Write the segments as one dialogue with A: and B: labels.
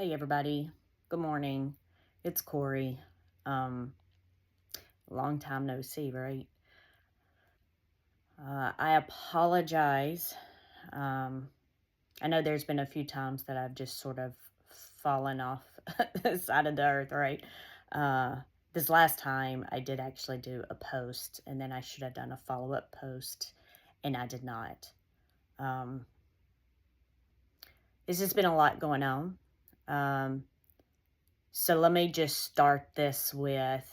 A: Hey everybody, good morning. It's Corey. Um, Long time no see, right? I apologize. Um, I know there's been a few times that I've just sort of fallen off the side of the earth, right? Uh, this last time I did actually do a post, and then I should have done a follow-up post, and I did not. Um, there's just been a lot going on. Um, So let me just start this with,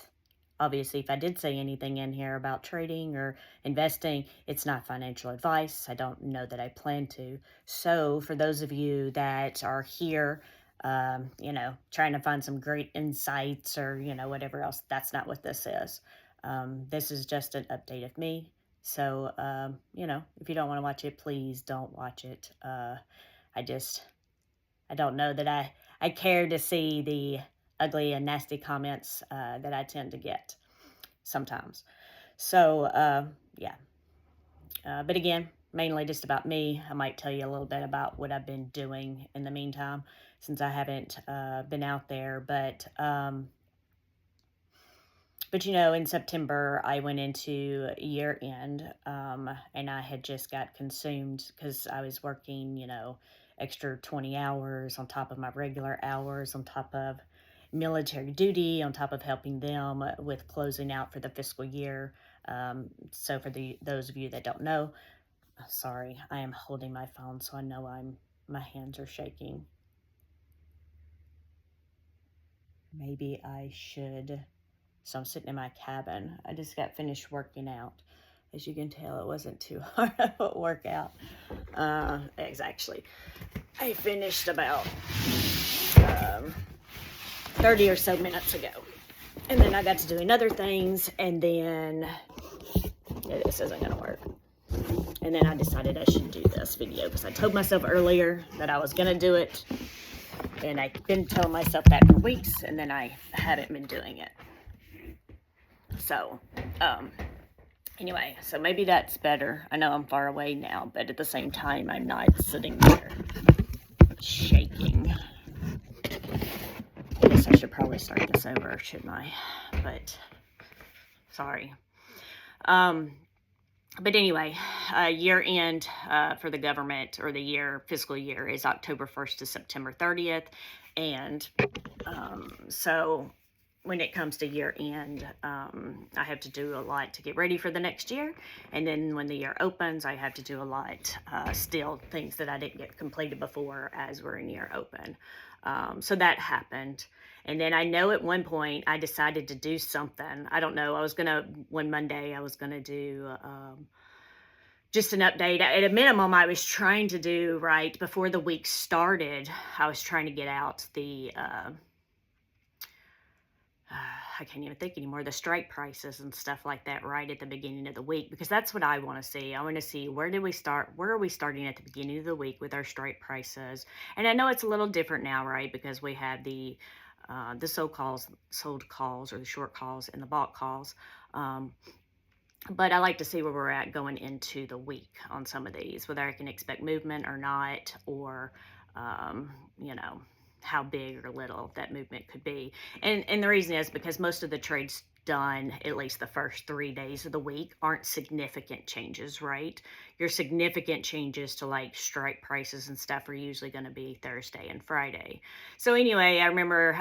A: obviously, if I did say anything in here about trading or investing, it's not financial advice. I don't know that I plan to. So for those of you that are here, trying to find some great insights or, whatever else, that's not what this is. This is just an update of me. So, if you don't want to watch it, please don't watch it. I just, I don't know that I care to see the ugly and nasty comments that I tend to get sometimes. So, yeah. But again, mainly just about me. I might tell you a little bit about what I've been doing in the meantime since I haven't been out there. But in September, I went into year end and I had just got consumed because I was working, extra 20 hours on top of my regular hours, on top of military duty, on top of helping them with closing out for the fiscal year. So for those of you that don't know, sorry, I am holding my phone, so I know my hands are shaking. Maybe I should. So I'm sitting in my cabin. I just got finished working out. As you can tell, it wasn't too hard of a workout. Exactly. I finished about 30 or so minutes ago. And then I got to doing other things. And then, this isn't going to work. And then I decided I should do this video because I told myself earlier that I was going to do it. And I've been telling myself that for weeks. And then I haven't been doing it. So, anyway, so maybe that's better. I know I'm far away now, but at the same time, I'm not sitting there shaking. I guess I should probably start this over, shouldn't I? But, sorry. But anyway, year end for the government or the fiscal year is October 1st to September 30th. And so when it comes to year end, I have to do a lot to get ready for the next year. And then when the year opens, I have to do a lot, still things that I didn't get completed before as we're in year open. So that happened. And then I know at one point I decided to do something. I don't know. One Monday, I was going to do just an update. At a minimum, I was trying to do right before the week started. I was trying to get out the I can't even think anymore, the strike prices and stuff like that right at the beginning of the week, because that's what I want to see. I want to see where are we starting at the beginning of the week with our strike prices. And I know it's a little different now, right? Because we have the sold calls or the short calls and the bought calls. But I like to see where we're at going into the week on some of these, whether I can expect movement or not, or, how big or little that movement could be. And the reason is because most of the trades done, at least the first 3 days of the week, aren't significant changes, right? Your significant changes to like strike prices and stuff are usually going to be Thursday and Friday. So anyway, I remember,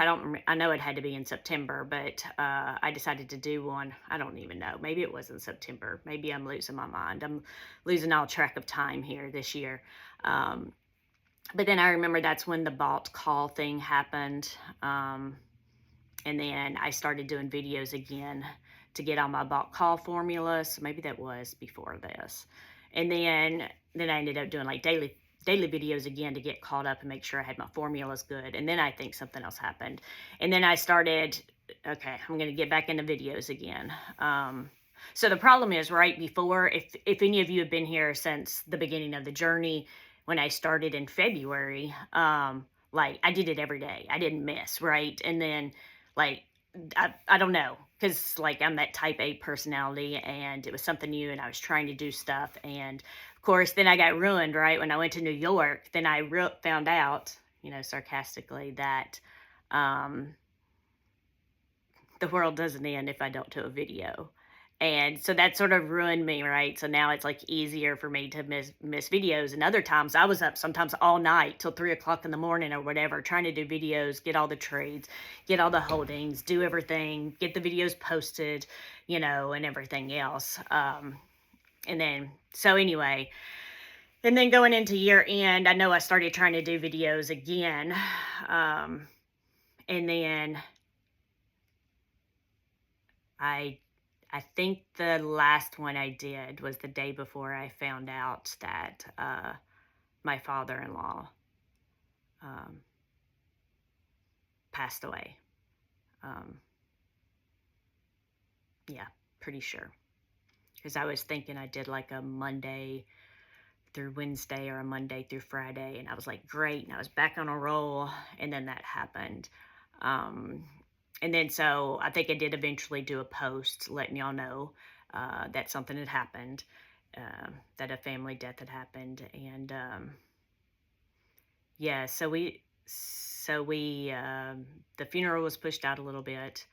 A: I know it had to be in September, but I decided to do one. I don't even know. Maybe it was in September. Maybe I'm losing my mind. I'm losing all track of time here this year. But then I remember that's when the bought call thing happened. And then I started doing videos again to get on my bought call formula. So maybe that was before this. And then I ended up doing like daily videos again to get caught up and make sure I had my formulas good. And then I think something else happened. And then I started, okay, I'm going to get back into videos again. So the problem is right before, if any of you have been here since the beginning of the journey, when I started in February, like I did it every day. I didn't miss, right? And then like, I don't know, because like I'm that type A personality and it was something new and I was trying to do stuff. And of course, then I got ruined, right? When I went to New York, then I found out, sarcastically, that um, the world doesn't end if I don't do a video. And so that sort of ruined me, right? So now it's like easier for me to miss videos. And other times I was up sometimes all night till 3 o'clock in the morning or whatever, trying to do videos, get all the trades, get all the holdings, do everything, get the videos posted, and everything else. And then so anyway, and then going into year end, I know I started trying to do videos again. And then I think the last one I did was the day before I found out that my father-in-law um, passed away. Yeah, pretty sure. Because I was thinking I did like a Monday through Wednesday or a Monday through Friday, and I was like, great, and I was back on a roll, and then that happened. And then so I think I did eventually do a post letting y'all know that something had happened, that a family death had happened. And yeah, the funeral was pushed out a little bit.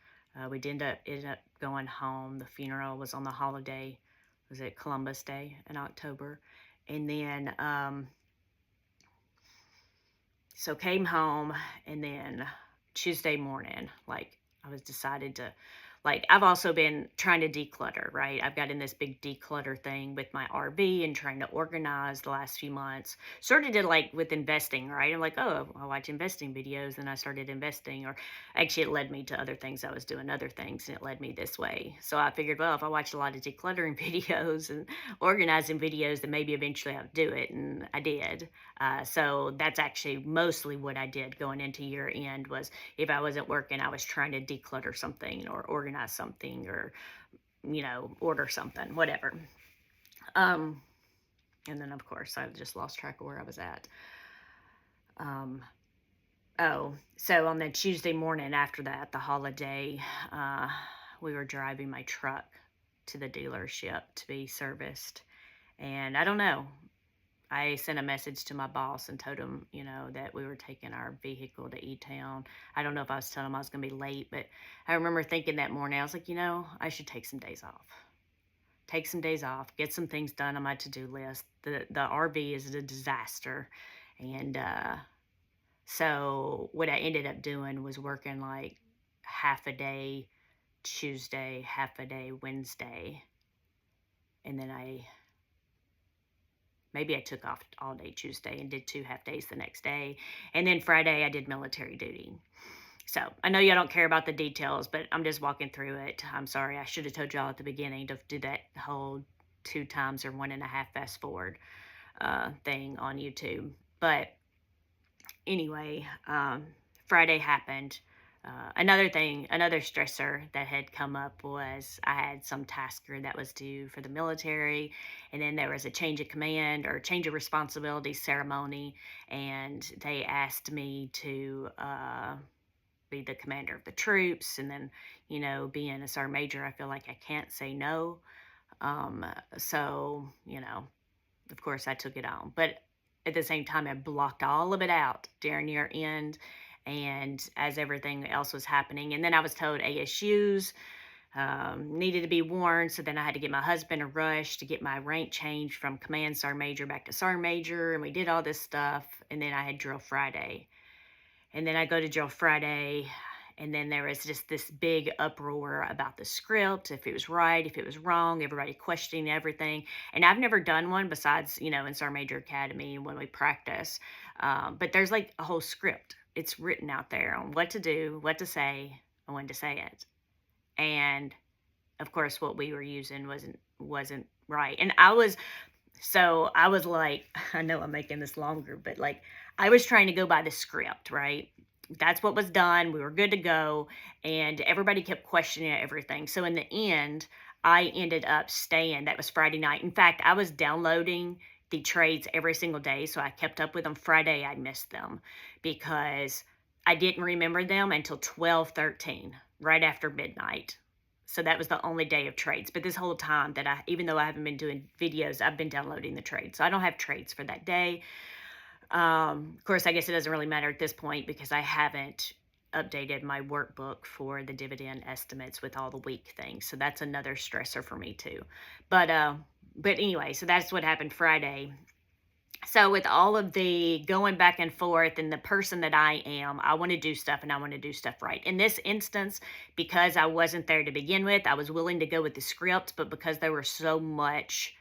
A: We ended up going home. The funeral was on the holiday. Was it Columbus Day in October? And then, so came home, and then Tuesday morning, like, I was decided to, like, I've also been trying to declutter, right? I've got in this big declutter thing with my RV and trying to organize the last few months. Sort of did like with investing, right? I'm like, oh, I watch investing videos, and I started investing, or actually it led me to other things. I was doing other things, and it led me this way. So I figured, well, if I watch a lot of decluttering videos and organizing videos, then maybe eventually I'll do it, and I did. So that's actually mostly what I did going into year end. Was if I wasn't working, I was trying to declutter something or organize something, or order something, whatever. And then of course I just lost track of where I was at. So on the Tuesday morning after that, the holiday, we were driving my truck to the dealership to be serviced, and I don't know, I sent a message to my boss and told him, that we were taking our vehicle to E-Town. I don't know if I was telling him I was going to be late, but I remember thinking that morning, I was like, I should take some days off. Take some days off, get some things done on my to-do list. The RV is a disaster. And so what I ended up doing was working like half a day Tuesday, half a day Wednesday. And then maybe I took off all day Tuesday and did 2 half days the next day. And then Friday I did military duty. So I know y'all don't care about the details, but I'm just walking through it. I'm sorry. I should have told y'all at the beginning to do that whole 2 times or 1.5 fast forward thing on YouTube. But anyway, Friday happened. Another stressor that had come up was I had some tasker that was due for the military, and then there was a change of command or change of responsibility ceremony, and they asked me to be the commander of the troops. And then, being a sergeant major, I feel like I can't say no. So, of course I took it on. But at the same time, I blocked all of it out during year end, and as everything else was happening. And then I was told ASUs needed to be worn, so then I had to get my husband a rush to get my rank changed from command sergeant major back to sergeant major, and we did all this stuff. And then I had drill Friday, and then I go to drill Friday, and then there was just this big uproar about the script, if it was right, if it was wrong, everybody questioning everything. And I've never done one besides, in Sergeant Major Academy when we practice. But there's like a whole script. It's written out there on what to do, what to say, and when to say it. And of course, what we were using wasn't right. And I was like, I know I'm making this longer, but like, I was trying to go by the script, right? That's what was done. We were good to go. And everybody kept questioning everything. So in the end, I ended up staying. That was Friday night. In fact, I was downloading the trades every single day, so I kept up with them. Friday, I missed them because I didn't remember them until 12:13, right after midnight. So that was the only day of trades. But this whole time even though I haven't been doing videos, I've been downloading the trades. So I don't have trades for that day. Of course, I guess it doesn't really matter at this point because I haven't updated my workbook for the dividend estimates with all the week things. So that's another stressor for me too. But but anyway, so that's what happened Friday. So with all of the going back and forth and the person that I am, I want to do stuff and I want to do stuff right. In this instance, because I wasn't there to begin with, I was willing to go with the script, but because there was so much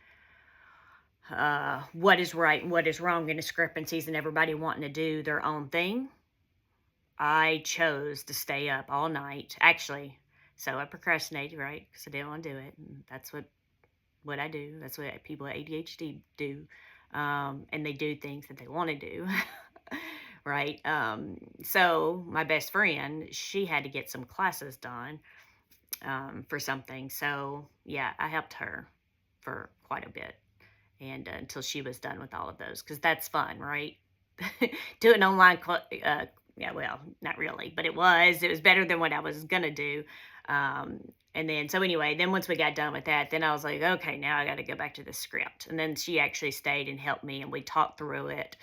A: what is right and what is wrong and discrepancies and everybody wanting to do their own thing, I chose to stay up all night. Actually, so I procrastinated, right? Because I didn't want to do it. And that's what I do. That's what people with ADHD do. And they do things that they want to do. Right. So my best friend, she had to get some classes done for something. So yeah, I helped her for quite a bit and until she was done with all of those because that's fun, right? Do an online yeah, well, not really, but it was better than what I was gonna do. um, and then so anyway, then once we got done with that, then I was like, okay, now I got to go back to the script. And then she actually stayed and helped me and we talked through it,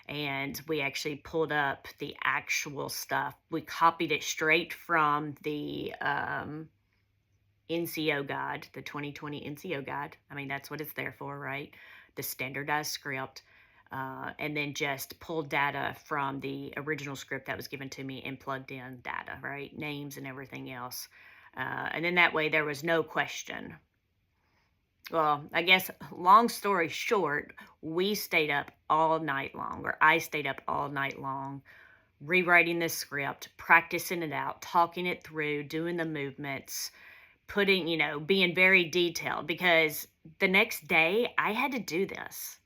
A: and we actually pulled up the actual stuff. We copied it straight from the NCO guide, the 2020 NCO guide. I mean, that's what it's there for, right? The standardized script. And then just pulled data from the original script that was given to me and plugged in data, right? Names and everything else. And then that way there was no question. Well, I guess long story short, we stayed up all night long, or I stayed up all night long, rewriting the script, practicing it out, talking it through, doing the movements, putting, being very detailed because the next day I had to do this,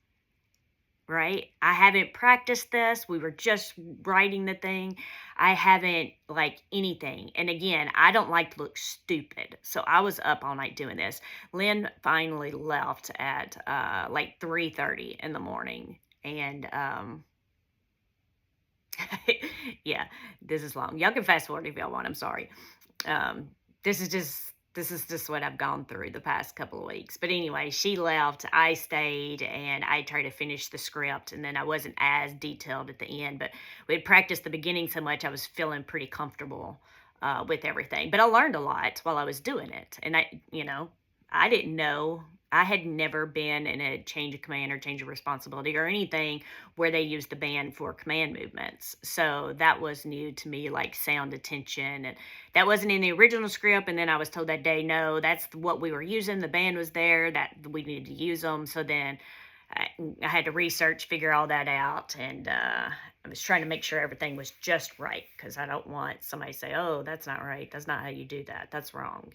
A: right? I haven't practiced this. We were just writing the thing. I haven't like anything. And again, I don't like to look stupid. So I was up all night doing this. Lynn finally left at like 3:30 in the morning. And yeah, this is long. Y'all can fast forward if y'all want. I'm sorry. Um, this is just what I've gone through the past couple of weeks. But anyway, she left, I stayed, and I tried to finish the script, and then I wasn't as detailed at the end, but we had practiced the beginning so much I was feeling pretty comfortable with everything. But I learned a lot while I was doing it, and I didn't know. I had never been in a change of command or change of responsibility or anything where they use the band for command movements. So that was new to me, like sound attention. And that wasn't in the original script. And then I was told that day, no, that's what we were using. The band was there, that we needed to use them. So then I had to research, figure all that out. And I was trying to make sure everything was just right because I don't want somebody to say, oh, that's not right. That's not how you do that. That's wrong.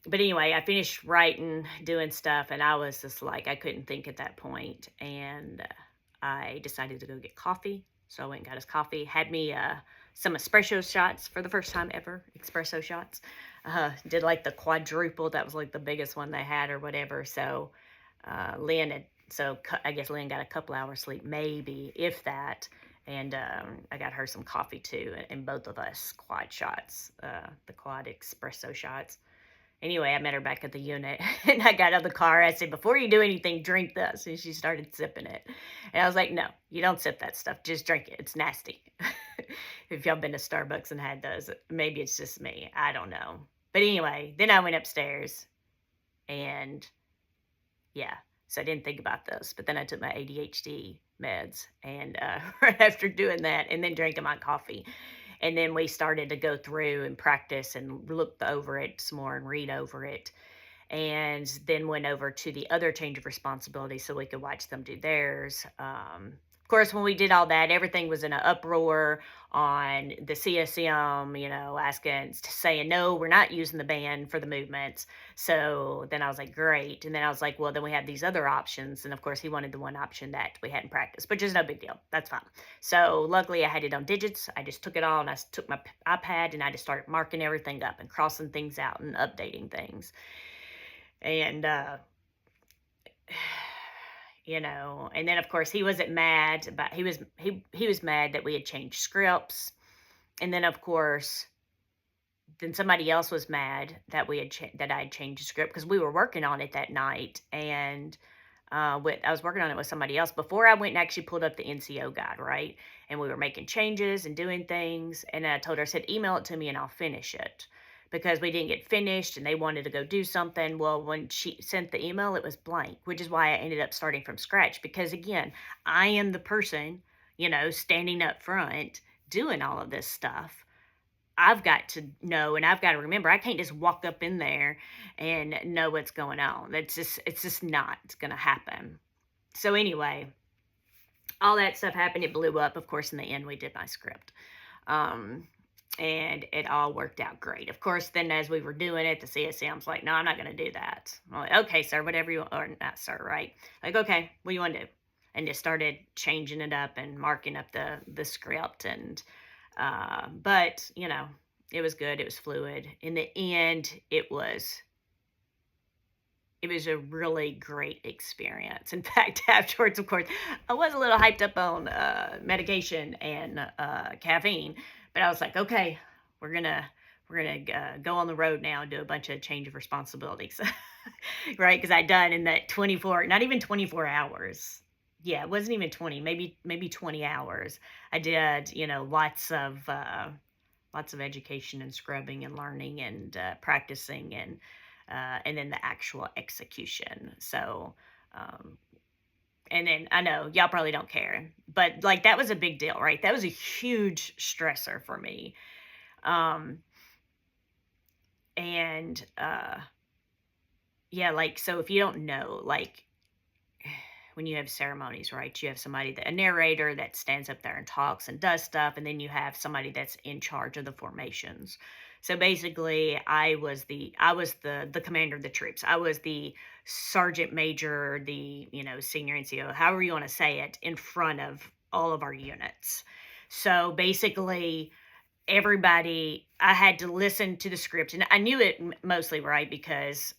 A: But anyway, I finished writing, doing stuff, and I was just like, I couldn't think at that point. And I decided to go get coffee. So I went and got us coffee, had me some espresso shots for the first time ever, espresso shots. Did like the quadruple. That was like the biggest one they had or whatever. So I guess Lynn got a couple hours sleep, maybe, if that. And I got her some coffee too, and both of us quad shots, the quad espresso shots. Anyway, I met her back at the unit and I got out of the car. I said, before you do anything, drink this. And she started sipping it. And I was like, no, you don't sip that stuff. Just drink it. It's nasty. If y'all been to Starbucks and had those, maybe it's just me. I don't know. But anyway, then I went upstairs and yeah, so I didn't think about this. But then I took my ADHD meds and right after doing that and then drinking my coffee. And then we started to go through and practice and look over it some more and read over it. And then went over to the other change of responsibility so we could watch them do theirs. Of course, when we did all that, everything was in an uproar on the CSM, asking, saying, no, we're not using the band for the movements. So then I was like, great. And then I was like, well, then we have these other options. And of course, he wanted the one option that we hadn't practiced, which is no big deal. That's fine. So luckily, I had it on digits. I just took it all and I took my iPad and I just started marking everything up and crossing things out and updating things. And and then of course he wasn't mad, but he was mad that we had changed scripts. And then of course then somebody else was mad that we had that I had changed the script because we were working on it that night. And I was working on it with somebody else before I went and actually pulled up the NCO guide, right? And we were making changes and doing things. And I told her, I said, email it to me and I'll finish it because we didn't get finished and they wanted to go do something. Well, when she sent the email, it was blank, which is why I ended up starting from scratch. Because again, I am the person, standing up front doing all of this stuff. I've got to know and I've got to remember I can't just walk up in there and know what's going on. It's just not going to happen. So anyway, all that stuff happened. It blew up. Of course, in the end, we did my script. Um, and it all worked out great. Of course, then as we were doing it, the CSM's like, no, I'm not going to do that. I'm like, okay, sir, whatever you want, or not, sir, right? Like, okay, what do you want to do? And just started changing it up and marking up the script. And, but, it was good. It was fluid. In the end, it was a really great experience. In fact, afterwards, of course, I was a little hyped up on medication and caffeine, but I was like, okay, we're gonna go on the road now and do a bunch of change of responsibilities, right? Because I'd done in that 24, not even 24 hours. Yeah, it wasn't even 20, maybe 20 hours. I did, lots of education and scrubbing and learning and practicing and then the actual execution. So, um, and then I know y'all probably don't care, but like that was a big deal, right? That was a huge stressor for me. Um, and yeah, like, so if you don't know, like, when you have ceremonies, right? You have a narrator that stands up there and talks and does stuff, and then you have somebody that's in charge of the formations. So basically, I was the commander of the troops. I was the sergeant major, the senior NCO, however you want to say it, in front of all of our units. So basically, everybody, I had to listen to the script, and I knew it mostly, right, because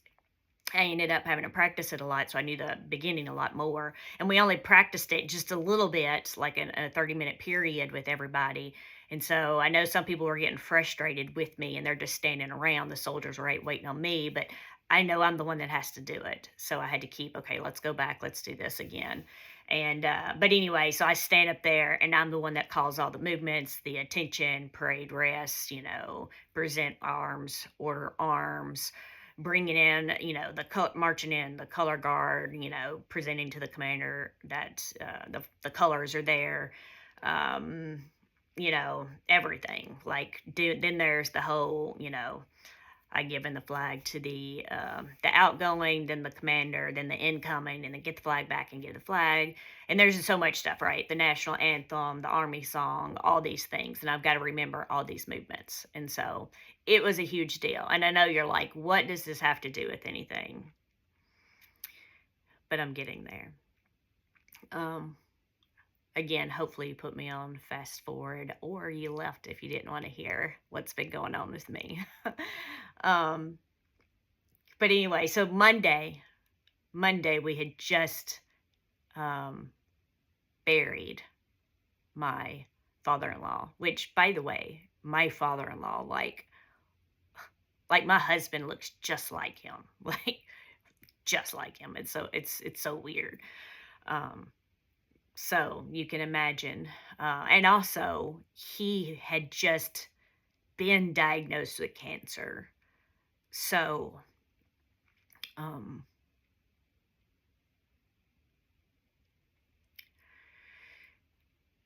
A: I ended up having to practice it a lot, so I knew the beginning a lot more. And we only practiced it just a little bit, like in a 30-minute period with everybody. And so I know some people were getting frustrated with me and they're just standing around. The soldiers were waiting on me, but I know I'm the one that has to do it. So I had to keep, okay, let's go back, let's do this again. And, but anyway, so I stand up there and I'm the one that calls all the movements, the attention, parade rest, present arms, order arms, bringing in, marching in the color guard, presenting to the commander that the colors are there, um, everything. Then there's the whole, I given the flag to the outgoing, then the commander, then the incoming, and then get the flag back and give the flag. And there's just so much stuff, right? The national anthem, the army song, all these things, and I've got to remember all these movements. And so it was a huge deal. And I know you're like, what does this have to do with anything? But I'm getting there. Again, hopefully you put me on fast forward or you left if you didn't want to hear what's been going on with me. But anyway, so Monday we had just buried my father-in-law, which, by the way, my father-in-law, like my husband looks just like him, like just like him. And so it's so weird. So you can imagine. And also, he had just been diagnosed with cancer. So,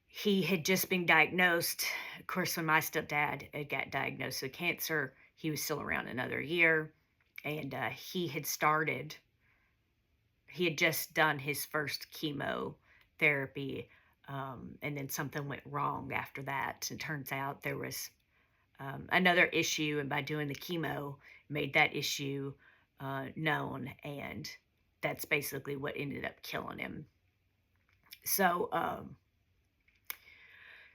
A: he had just been diagnosed. Of course, when my stepdad had got diagnosed with cancer, he was still around another year. And he had just done his first chemotherapy. And then something went wrong after that. And turns out there was another issue. And by doing the chemo, made that issue known. And that's basically what ended up killing him. So,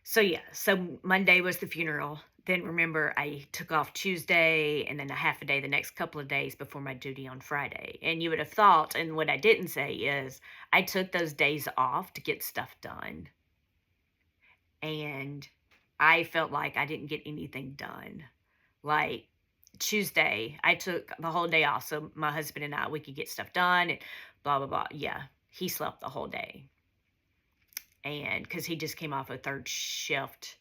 A: so Monday was the funeral. Then remember, I took off Tuesday and then a half a day the next couple of days before my duty on Friday. And you would have thought, and what I didn't say is, I took those days off to get stuff done. And I felt like I didn't get anything done. Like Tuesday, I took the whole day off so my husband and I, we could get stuff done and blah, blah, blah. Yeah. he slept the whole day. And because he just came off a third shift.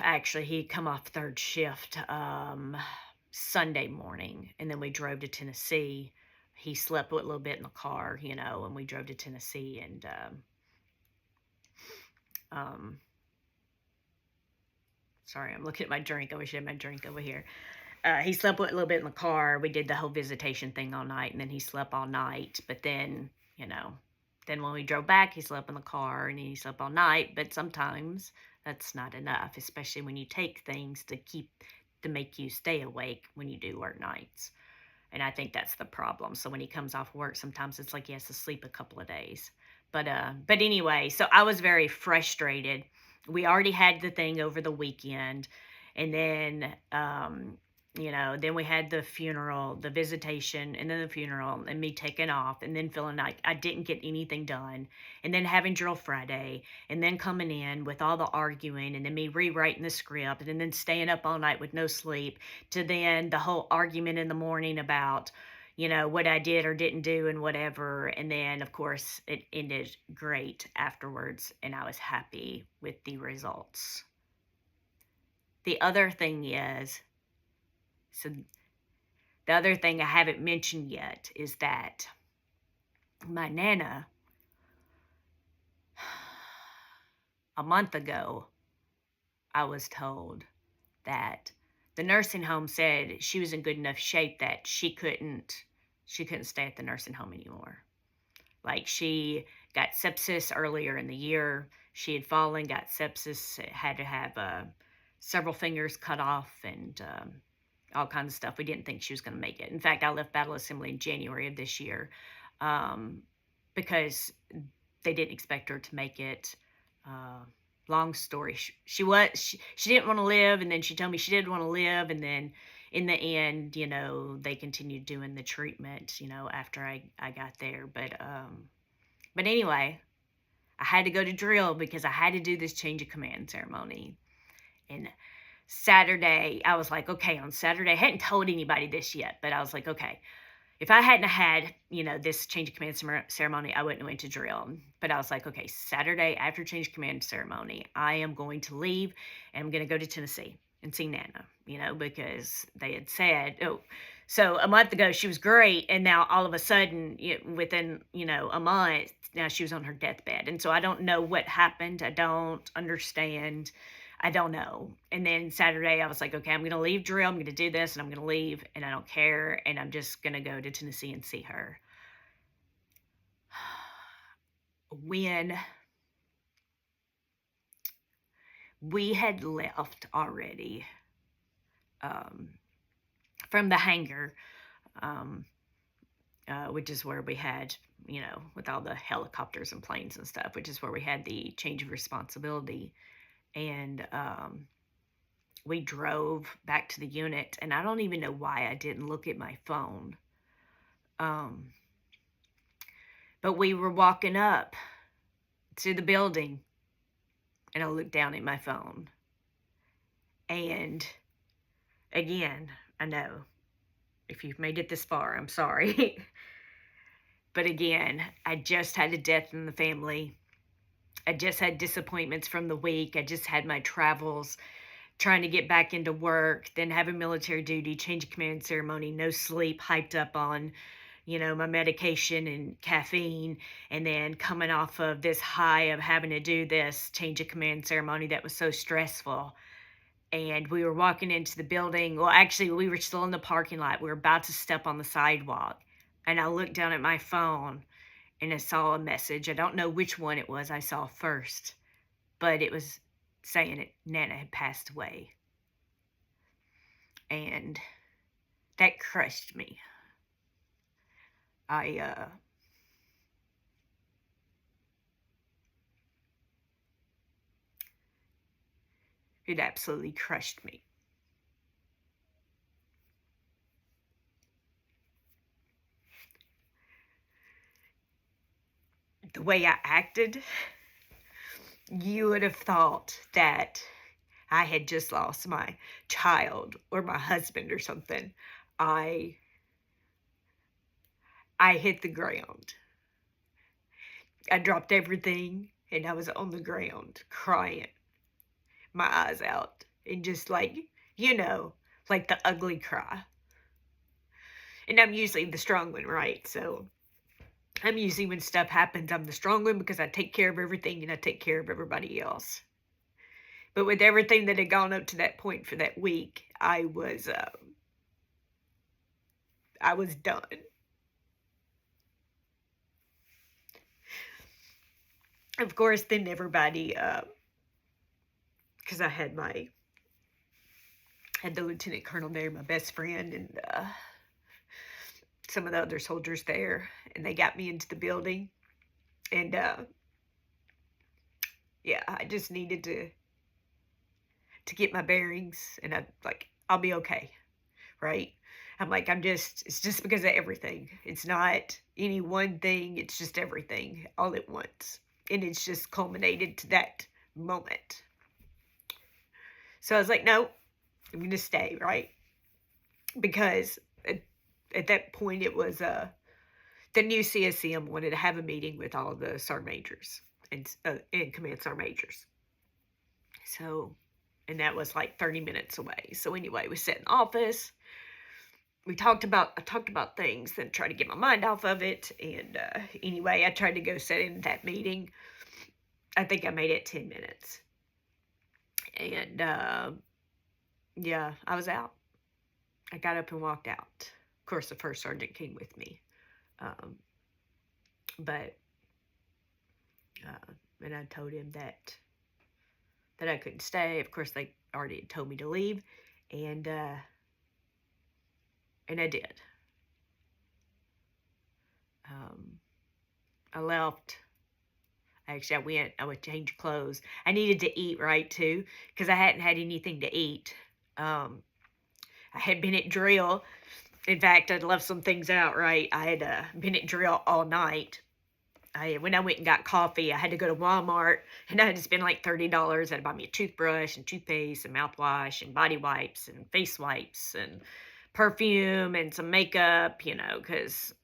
A: Actually, he'd come off third shift Sunday morning, and then we drove to Tennessee. He slept a little bit in the car, and we drove to Tennessee, and sorry, I'm looking at my drink. I wish I had my drink over here. He slept a little bit in the car. We did the whole visitation thing all night, and then he slept all night. But then, then when we drove back, he slept in the car, and he slept all night. But sometimes that's not enough, especially when you take things to make you stay awake when you do work nights. And I think that's the problem. So when he comes off work, sometimes it's like he has to sleep a couple of days. But anyway, so I was very frustrated. We already had the thing over the weekend, and then then we had the funeral, the visitation, and then the funeral, and me taking off, and then feeling like I didn't get anything done, and then having drill Friday, and then coming in with all the arguing, and then me rewriting the script, and then staying up all night with no sleep, to then the whole argument in the morning about, what I did or didn't do and whatever. And then, of course, it ended great afterwards, and I was happy with the results. The other thing is, the other thing I haven't mentioned yet is that my Nana, a month ago, I was told that the nursing home said she was in good enough shape that she couldn't stay at the nursing home anymore. Like, she got sepsis earlier in the year. She had fallen, got sepsis, had to have several fingers cut off, and all kinds of stuff. We didn't think she was going to make it. In fact, I left Battle Assembly in January of this year because they didn't expect her to make it. Long story, she didn't want to live, and then she told me she didn't want to live, and then in the end, they continued doing the treatment, after I got there. But anyway, I had to go to drill because I had to do this change of command ceremony. And Saturday, I was like, okay, on Saturday, I hadn't told anybody this yet, but I was like, okay, if I hadn't had, this change of command ceremony, I wouldn't have went to drill. But I was like, okay, Saturday after change of command ceremony, I am going to leave, and I'm going to go to Tennessee and see Nana, because they had said, so a month ago she was great, and now all of a sudden, within, a month, now she was on her deathbed. And so I don't know what happened. I don't understand. I don't know. And then Saturday I was like, okay, I'm going to leave drill. I'm going to do this, and I'm going to leave, and I don't care. And I'm just going to go to Tennessee and see her. When we had left already from the hangar, which is where we had, with all the helicopters and planes and stuff, which is where we had the change of responsibility. And we drove back to the unit, and I don't even know why I didn't look at my phone. But we were walking up to the building, and I looked down at my phone. And again, I know, if you've made it this far, I'm sorry. But again, I just had a death in the family. I just had disappointments from the week. I just had my travels, trying to get back into work, then having military duty, change of command ceremony, no sleep, hyped up on, my medication and caffeine, and then coming off of this high of having to do this change of command ceremony that was so stressful. And we were walking into the building. Well, actually, we were still in the parking lot. We were about to step on the sidewalk, and I looked down at my phone, and I saw a message. I don't know which one it was I saw first, but it was saying that Nana had passed away. And that crushed me. It absolutely crushed me. The way I acted, you would have thought that I had just lost my child or my husband or something. I hit the ground.
B: I dropped everything and I was on the ground crying my eyes out and just like, you know, like the ugly cry. And I'm usually the strong one, right? So I'm usually, when stuff happens, I'm the strong one because I take care of everything and I take care of everybody else. But with everything that had gone up to that point for that week, I was done. Of course, then everybody, because I had the lieutenant colonel there, my best friend, and some of the other soldiers there, and they got me into the building, and yeah, I just needed to get my bearings, and I'll be okay, right? I'm like, it's just because of everything. It's not any one thing, it's just everything all at once. And it's just culminated to that moment. So I was like, no, I'm going to stay, right? Because at that point, it was the new CSM wanted to have a meeting with all of the sergeant majors and command sergeant majors. So, and that was like 30 minutes away. So anyway, we sat in the office. I talked about things, then tried to get my mind off of it. And anyway, I tried to go sit in that meeting. I think I made it 10 minutes. And yeah, I was out. I got up and walked out. Of course, the first sergeant came with me. But and I told him that I couldn't stay. Of course, they already had told me to leave, and I did. I left. Actually, I would change clothes. I needed to eat, right, too, because I hadn't had anything to eat. I had been at drill. In fact, I'd left some things out, right? I had been at drill all night. When I went and got coffee, I had to go to Walmart, and I had to spend like $30. I had to buy me a toothbrush and toothpaste and mouthwash and body wipes and face wipes and perfume and some makeup, because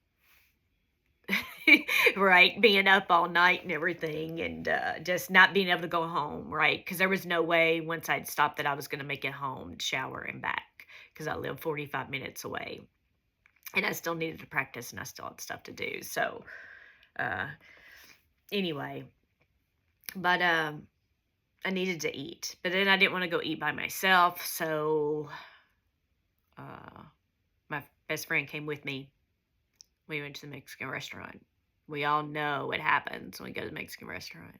B: right, being up all night and everything, and just not being able to go home, right? Because there was no way once I'd stopped that I was going to make it home, shower, and back, because I lived 45 minutes away, and I still needed to practice, and I still had stuff to do. So anyway, but I needed to eat, but then I didn't want to go eat by myself, so my best friend came with me. We went to the Mexican restaurant. We all know what happens when we go to the Mexican restaurant.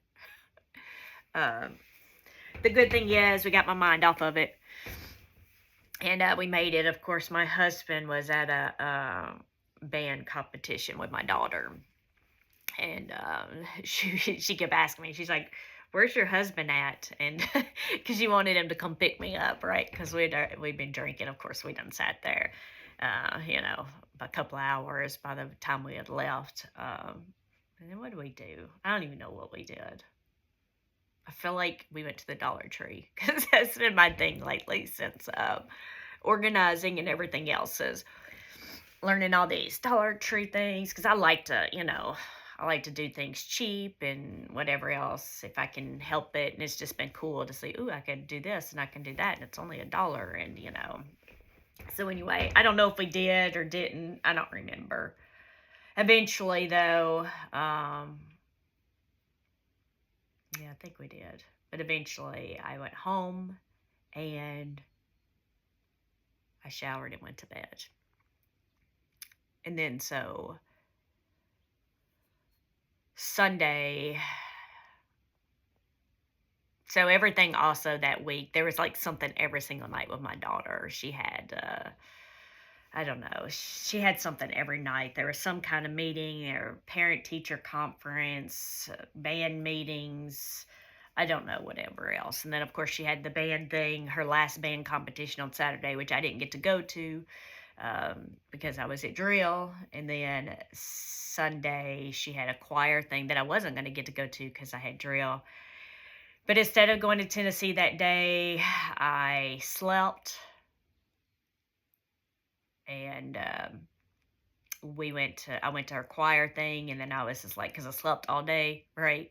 B: The good thing is we got my mind off of it, and we made it. Of course, my husband was at a band competition with my daughter, and she kept asking me. She's like, "Where's your husband at?" And because she wanted him to come pick me up, right? Because we'd been drinking. Of course, we done sat there, a couple of hours by the time we had left. And then what did we do? I don't even know what we did. I feel like we went to the Dollar Tree, because that's been my thing lately since organizing and everything else is learning all these Dollar Tree things, because I like to do things cheap and whatever else if I can help it. And it's just been cool to see, ooh, I could do this and I can do that, and it's only $1, and So anyway, I don't know if we did or didn't. I don't remember. Eventually, though, yeah, I think we did. But eventually, I went home and I showered and went to bed. And then so Sunday, so everything also that week, there was like something every single night with my daughter. She had, I don't know, she had something every night. There was some kind of meeting or parent-teacher conference, band meetings, I don't know, whatever else. And then, of course, she had the band thing, her last band competition on Saturday, which I didn't get to go to because I was at drill. And then Sunday, she had a choir thing that I wasn't going to get to go to because I had drill. But instead of going to Tennessee that day, I slept and I went to her choir thing, and then I was just like, because I slept all day, right?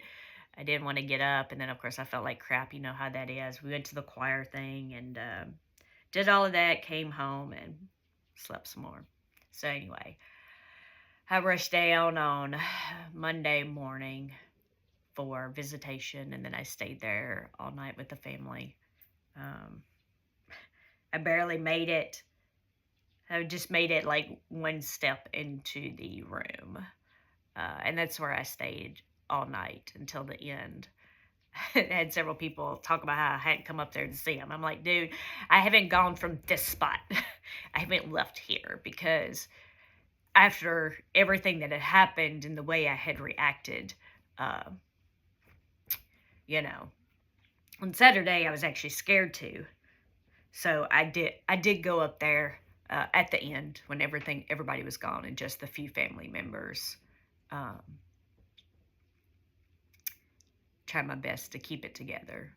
B: I didn't want to get up, and then of course I felt like crap. You know how that is. We went to the choir thing and did all of that. Came home and slept some more. So anyway, I rushed down on Monday morning for visitation, and then I stayed there all night with the family. Um, I barely made it. I just made it like one step into the room. And that's where I stayed all night until the end. I had several people talk about how I hadn't come up there to see him. I'm like, dude, I haven't gone from this spot. I haven't left here because after everything that had happened and the way I had reacted, uh, you know, on Saturday I was actually scared to. So I did go up there at the end when everybody was gone and just the few family members. Um, try my best to keep it together.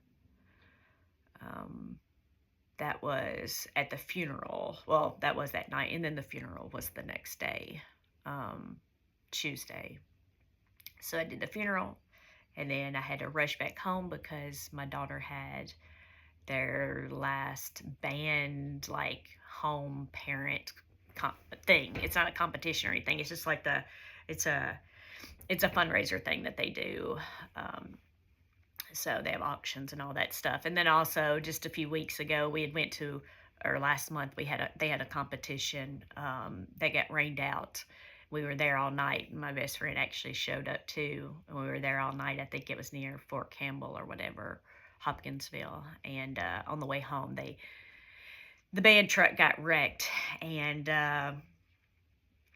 B: That was at the funeral. Well, that was that night, and then the funeral was the next day, Tuesday. So I did the funeral, and then I had to rush back home because my daughter had their last band, like, home parent thing. It's not a competition or anything. It's just like it's a fundraiser thing that they do. So they have auctions and all that stuff. And then also just a few weeks ago, or last month, they had a competition. They got rained out. We were there all night. My best friend actually showed up too. And we were there all night. I think it was near Fort Campbell or whatever, Hopkinsville. And on the way home, the band truck got wrecked. And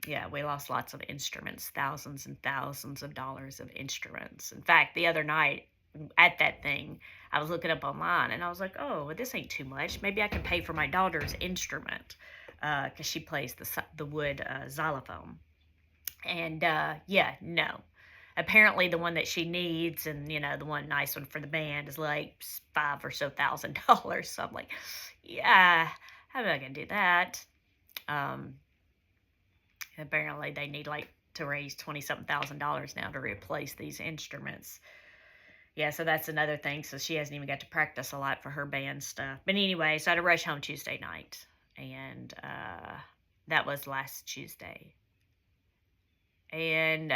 B: yeah, we lost lots of instruments, thousands and thousands of dollars of instruments. In fact, the other night at that thing, I was looking up online and I was like, oh, well, this ain't too much. Maybe I can pay for my daughter's instrument because she plays the wood xylophone. And yeah, no. Apparently the one that she needs and, the one nice one for the band is like $5,000. So I'm like, yeah, how am I going to do that? Apparently they need to raise $20-something thousand now to replace these instruments. Yeah, so that's another thing. So she hasn't even got to practice a lot for her band stuff. But anyway, so I had to rush home Tuesday night. And that was last Tuesday. And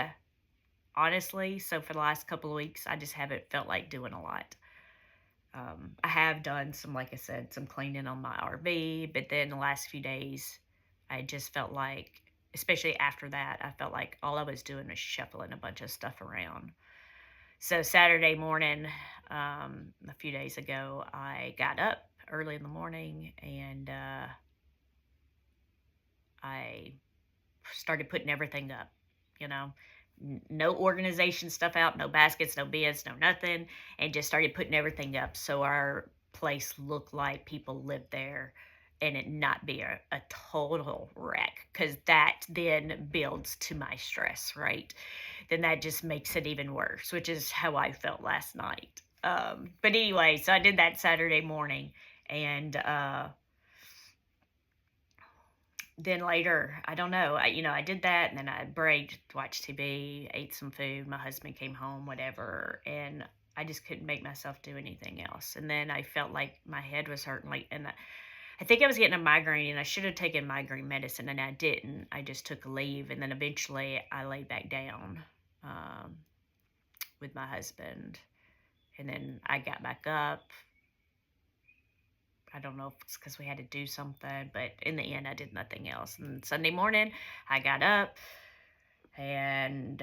B: honestly, so for the last couple of weeks, I just haven't felt like doing a lot. I have done some, like I said, some cleaning on my RV. But then the last few days, I just felt like, especially after that, I felt like all I was doing was shuffling a bunch of stuff around. So Saturday morning, a few days ago, I got up early in the morning and I started putting everything up, no organization stuff out, no baskets, no beds, no nothing, and just started putting everything up so our place looked like people lived there and it not be a total wreck, because that then builds to my stress, right? Then that just makes it even worse, which is how I felt last night. But anyway, so I did that Saturday morning, and then later, I don't know, I did that, and then I braked, watched TV, ate some food, my husband came home, whatever, and I just couldn't make myself do anything else. And then I felt like my head was hurting, and I think I was getting a migraine, and I should have taken migraine medicine, and I didn't. I just took a leave, and then eventually I laid back down with my husband, and then I got back up. I don't know if it's because we had to do something, but in the end, I did nothing else. And Sunday morning, I got up and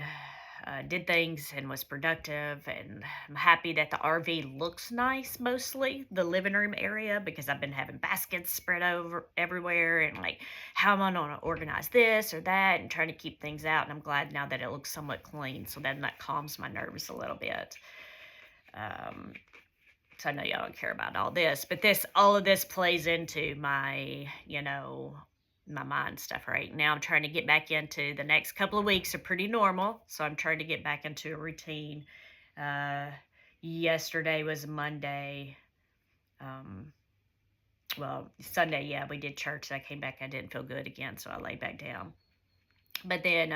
B: did things and was productive, and I'm happy that the RV looks nice, mostly the living room area, because I've been having baskets spread over everywhere and like, how am I going to organize this or that, and trying to keep things out. And I'm glad now that it looks somewhat clean, so then that calms my nerves a little bit. So I know y'all don't care about all this, but all of this plays into my, my mind stuff right now. I'm trying to get back into, the next couple of weeks are pretty normal, so I'm trying to get back into a routine. Yesterday was Monday. Well, Sunday, yeah, we did church. I came back, I didn't feel good again, so I laid back down. But then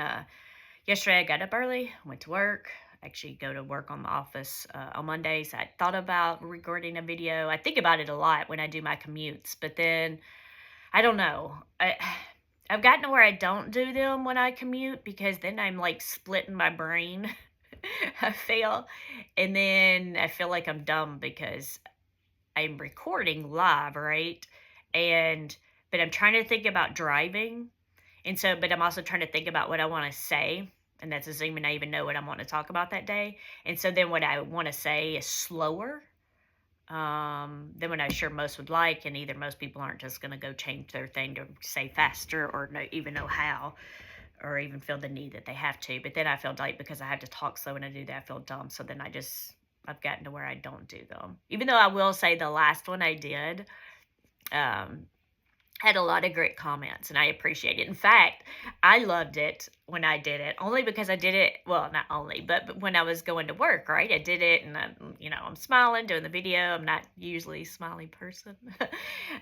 B: yesterday I got up early, went to work. Actually, go to work on the office on Mondays. I thought about recording a video. I think about it a lot when I do my commutes, but then I don't know. I've gotten to where I don't do them when I commute because then I'm like splitting my brain. I feel, and then I feel like I'm dumb because I'm recording live, right? But I'm trying to think about driving. And so, but I'm also trying to think about what I want to say. And that's assuming I even know what I want to talk about that day. And so then what I want to say is slower than what I'm sure most would like. And either most people aren't just going to go change their thing to say faster or even know how or even feel the need that they have to. But then I feel like because I have to talk slow when I do that, I feel dumb. So then I've gotten to where I don't do them. Even though I will say the last one I did, had a lot of great comments and I appreciate it. In fact, I loved it when I did it, only because I did it, well, not only, but when I was going to work, right? I did it and I'm smiling, doing the video. I'm not usually a smiley person.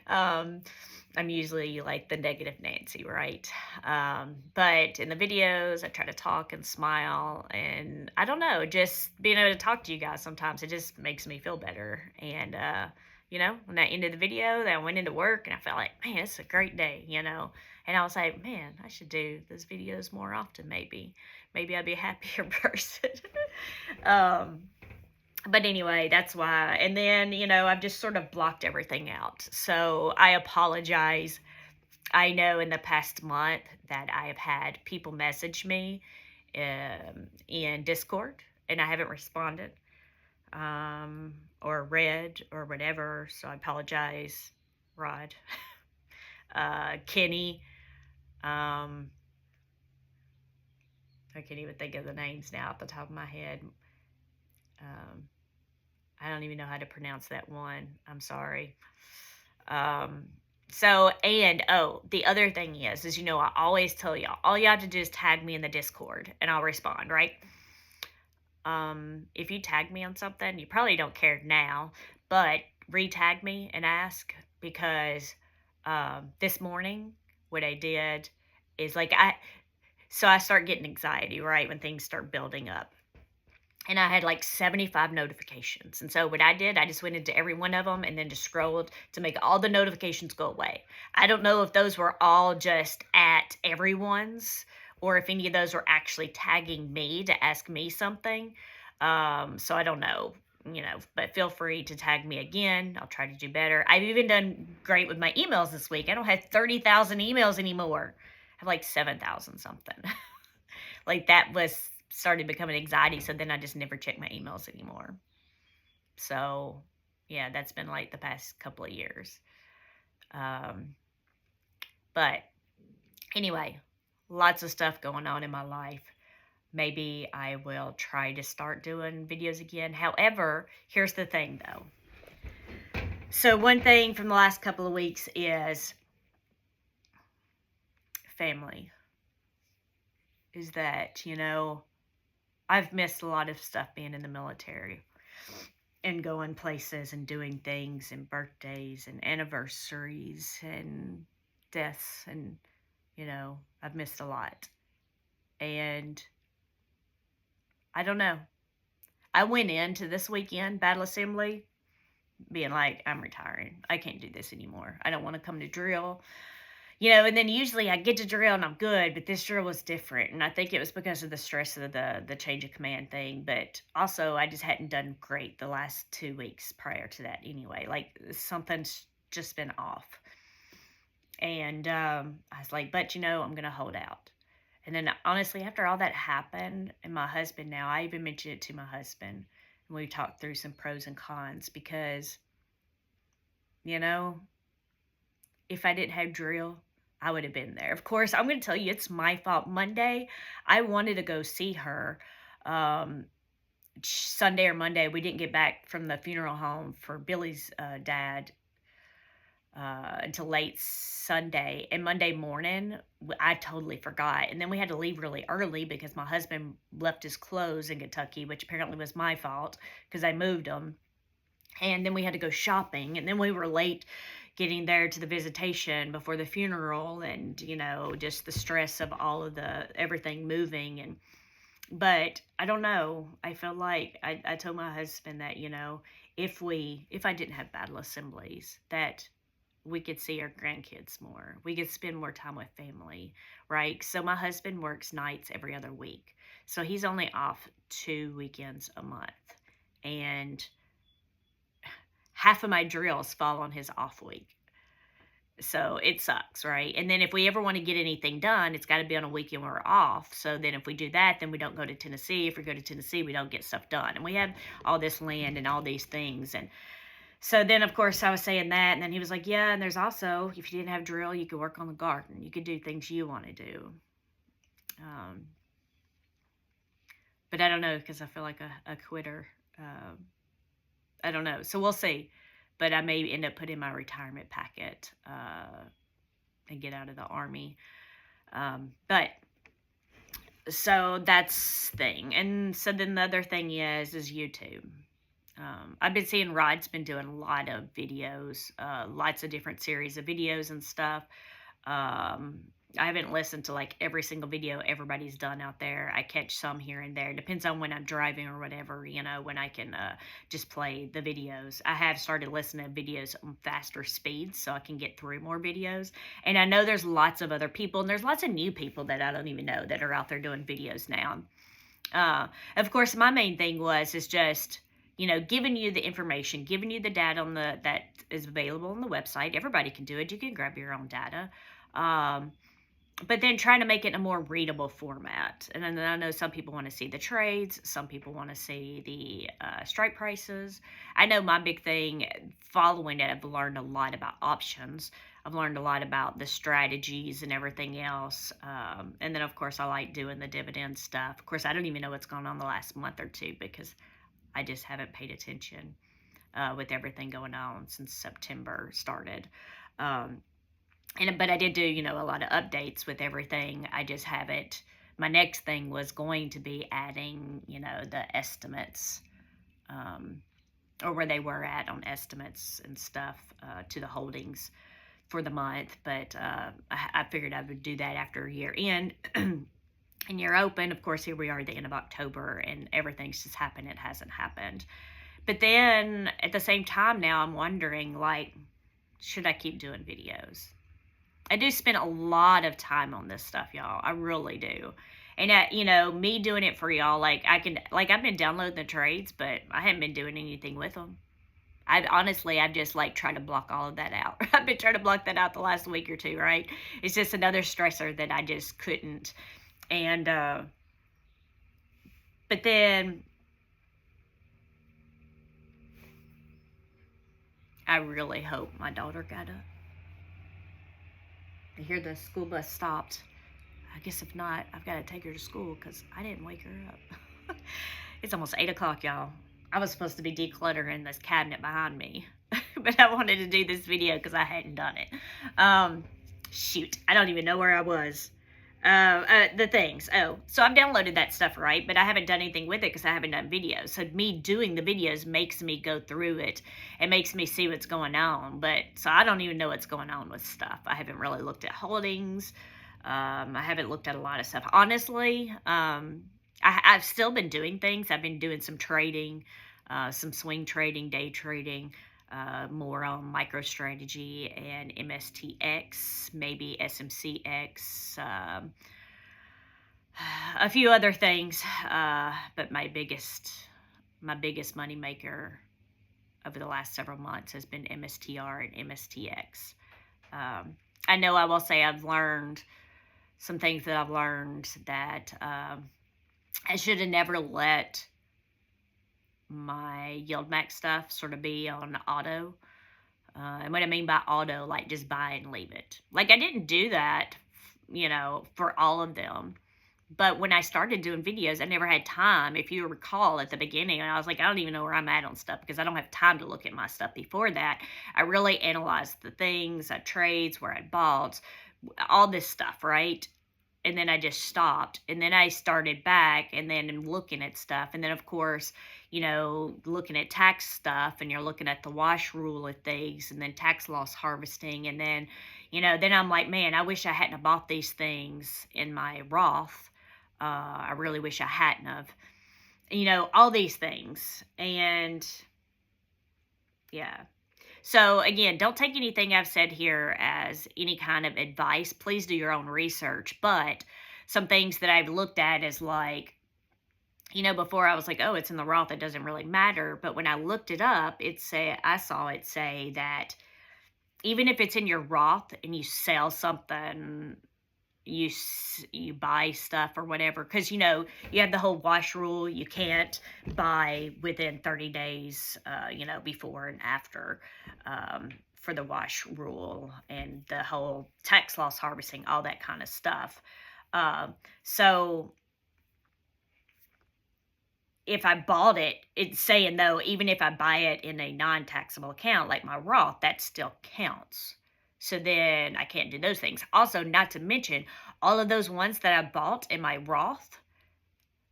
B: I'm usually like the negative Nancy, right? But in the videos, I try to talk and smile and I don't know, just being able to talk to you guys sometimes, it just makes me feel better. And, when I ended the video, then I went into work and I felt like, man, it's a great day, And I was like, man, I should do those videos more often, maybe. Maybe I'd be a happier person. But anyway, that's why. And then, I've just sort of blocked everything out. So I apologize. I know in the past month that I have had people message me in Discord and I haven't responded. Or read or whatever. So I apologize, Rod. Kenny. I can't even think of the names now off the top of my head. I don't even know how to pronounce that one. I'm sorry. The other thing is, I always tell y'all, all you have to do is tag me in the Discord and I'll respond, right? If you tag me on something, you probably don't care now, but re-tag me and ask because this morning what I did is I start getting anxiety, right, when things start building up. And I had like 75 notifications. And so what I did, I just went into every one of them and then just scrolled to make all the notifications go away. I don't know if those were all just at everyone's or if any of those were actually tagging me to ask me something. So I don't know, but feel free to tag me again. I'll try to do better. I've even done great with my emails this week. I don't have 30,000 emails anymore. I have like 7,000 something. Like that started becoming anxiety. So then I just never check my emails anymore. So yeah, that's been like the past couple of years. But anyway, lots of stuff going on in my life. Maybe I will try to start doing videos again. However, here's the thing though. So one thing from the last couple of weeks is family. Is that, I've missed a lot of stuff being in the military and going places and doing things and birthdays and anniversaries and deaths and, I've missed a lot. And I don't know. I went into this weekend, Battle Assembly, being like, I'm retiring. I can't do this anymore. I don't want to come to drill. And then usually I get to drill and I'm good, but this drill was different. And I think it was because of the stress of the change of command thing. But also I just hadn't done great the last 2 weeks prior to that anyway. Like something's just been off. And I was like, but I'm going to hold out. And then honestly, after all that happened, and my husband now, I even mentioned it to my husband, and we talked through some pros and cons because, if I didn't have drill, I would have been there. Of course, I'm going to tell you, it's my fault. Monday, I wanted to go see her. Sunday or Monday, we didn't get back from the funeral home for Billy's dad until late Sunday. And Monday morning, I totally forgot. And then we had to leave really early because my husband left his clothes in Kentucky, which apparently was my fault because I moved them. And then we had to go shopping. And then we were late
A: getting there to the visitation before the funeral, and just the stress of all of everything moving. But I don't know, I feel like I told my husband that if I didn't have battle assemblies, that we could see our grandkids more, we could spend more time with family, right? So my husband works nights every other week, so he's only off 2 weekends a month, and half of my drills fall on his off week. So it sucks, right? And then if we ever want to get anything done, it's got to be on a weekend we're off. So then if we do that, then we don't go to Tennessee. If we go to Tennessee, we don't get stuff done. And we have all this land and all these things. And so then, of course, I was saying that. And then he was like, yeah, and there's also, if you didn't have drill, you could work on the garden. You could do things you want to do. But I don't know, because I feel like a quitter. I don't know. So we'll see. But I may end up putting my retirement packet and get out of the Army. But so that's the thing. And so then the other thing is YouTube. I've been seeing Rod's been doing a lot of videos, lots of different series of videos and stuff. I haven't listened to like every single video everybody's done out there. I catch some here and there. Depends on when I'm driving or whatever, when I can just play the videos. I have started listening to videos on faster speeds so I can get through more videos. And I know there's lots of other people, and there's lots of new people that I don't even know that are out there doing videos now. Of course, my main thing is just, giving you the information, giving you the data that is available on the website. Everybody can do it. You can grab your own data. But then trying to make it in a more readable format. And then I know some people want to see the trades. Some people want to see the strike prices. I know my big thing, following it, I've learned a lot about options. I've learned a lot about the strategies and everything else. And then, of course, I like doing the dividend stuff. Of course, I don't even know what's gone on the last month or two because I just haven't paid attention with everything going on since September started. But I did do, a lot of updates with everything. I just haven't. My next thing was going to be adding, the estimates, or where they were at on estimates and stuff to the holdings for the month. But I figured I would do that after year end and year open. Of course, here we are at the end of October, and everything's just happened. It hasn't happened. But then at the same time now, I'm wondering, should I keep doing videos? I do spend a lot of time on this stuff, y'all. I really do. And, me doing it for y'all, I've been downloading the trades, but I haven't been doing anything with them. I've just, tried to block all of that out. I've been trying to block that out the last week or two, right? It's just another stressor that I just couldn't. And, but then I really hope my daughter got up. I hear the school bus stopped. I guess if not, I've got to take her to school because I didn't wake her up. It's almost 8 o'clock, y'all. I was supposed to be decluttering this cabinet behind me, but I wanted to do this video because I hadn't done it. Shoot, I don't even know where I was. The things. Oh, so I've downloaded that stuff, right? But I haven't done anything with it because I haven't done videos. So me doing the videos makes me go through it. It makes me see what's going on. But so I don't even know what's going on with stuff. I haven't really looked at holdings. I haven't looked at a lot of stuff. Honestly, I've still been doing things. I've been doing some trading, some swing trading, day trading. More on MicroStrategy and MSTX, maybe SMCX, a few other things. But my biggest money maker over the last several months has been MSTR and MSTX. I know I will say I've learned some things that I should have never let my yield max stuff sort of be on auto. And what I mean by auto, just buy and leave it. I didn't do that, for all of them. But when I started doing videos, I never had time. If you recall at the beginning, I was like, I don't even know where I'm at on stuff because I don't have time to look at my stuff before that. I really analyzed the things, trades, where I bought, all this stuff, right? And then I just stopped. And then I started back and then looking at stuff. And then, of course, looking at tax stuff, and you're looking at the wash rule of things, and then tax loss harvesting, and then, then I'm like, man, I wish I hadn't have bought these things in my Roth. I really wish I hadn't have, all these things. And yeah. So again, don't take anything I've said here as any kind of advice. Please do your own research. But some things that I've looked at is like, before I was like, oh, it's in the Roth, it doesn't really matter. But when I looked it up, I saw it say that even if it's in your Roth and you sell something, you buy stuff or whatever, because you have the whole wash rule. You can't buy within 30 days, before and after, for the wash rule, and the whole tax loss harvesting, all that kind of stuff. So if I bought it, it's saying, though, even if I buy it in a non-taxable account like my Roth, that still counts. So then I can't do those things. Also, not to mention, all of those ones that I bought in my Roth,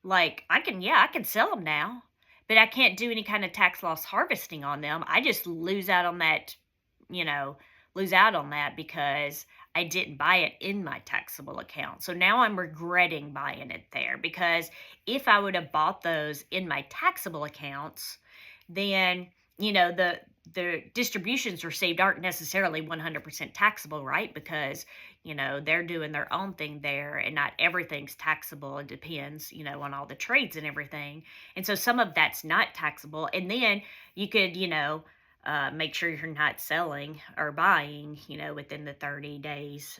A: like, I can sell them now, but I can't do any kind of tax loss harvesting on them. I just lose out on that, because I didn't buy it in my taxable account. So now I'm regretting buying it there, because if I would have bought those in my taxable accounts, then, the distributions received aren't necessarily 100% taxable, right? Because, they're doing their own thing there, and not everything's taxable. It depends, on all the trades and everything. And so some of that's not taxable. And then you could, make sure you're not selling or buying, within the 30 days,